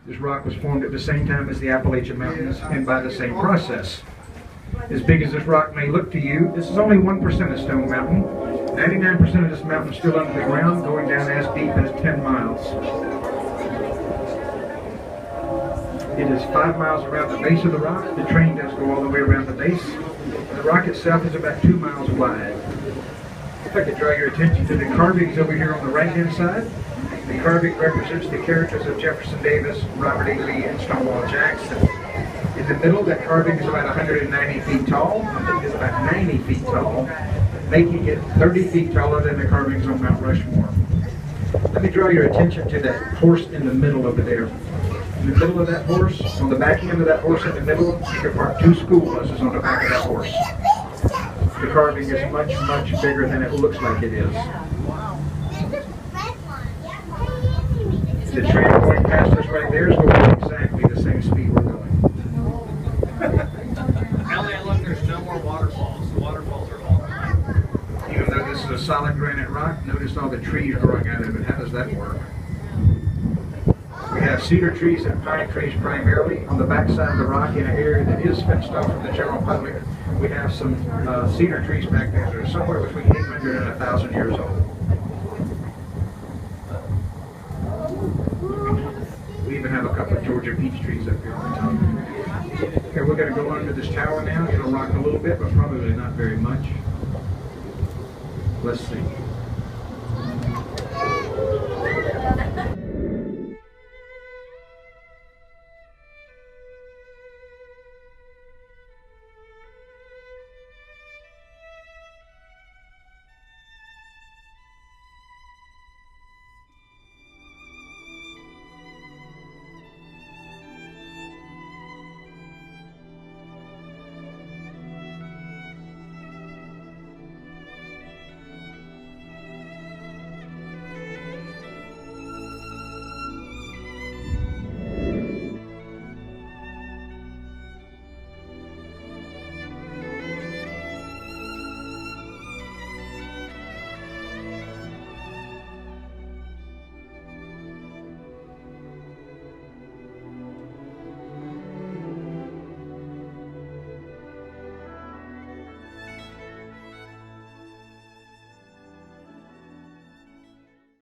This rock was formed at the same time as the Appalachian Mountains and by the same process. As big as this rock may look to you, this is only 1% of Stone Mountain. 99% of this mountain is still under the ground, going down as deep as 10 miles. It is 5 miles around the base of the rock. The train does go all the way around the base. The rock itself is about 2 miles wide. If I could draw your attention to the carvings over here on the right-hand side. The carving represents the characters of Jefferson Davis, Robert E. Lee, and Stonewall Jackson. In the middle, that carving is about 190 feet tall. It's about 90 feet tall, making it 30 feet taller than the carvings on Mount Rushmore. Let me draw your attention to that horse in the middle over there. In the middle of that horse, on the back end of that horse in the middle, you can park 2 school buses on the back of that horse. The carving is much, much bigger than it looks like it is. The train going past us right there is going at exactly the same speed we're going. Elliot, look, there's no more waterfalls. The waterfalls are all gone. Even though this is a solid granite rock, notice all the trees growing out of it. How does that work? We have cedar trees and pine trees primarily on the backside of the rock in an area that is fenced off from the general public. We have some cedar trees back there that are somewhere between 800 and 1,000 years old. We even have a couple of Georgia peach trees up here on the top. Okay, we're going to go under this tower now. It'll rock a little bit, but probably not very much. Let's see.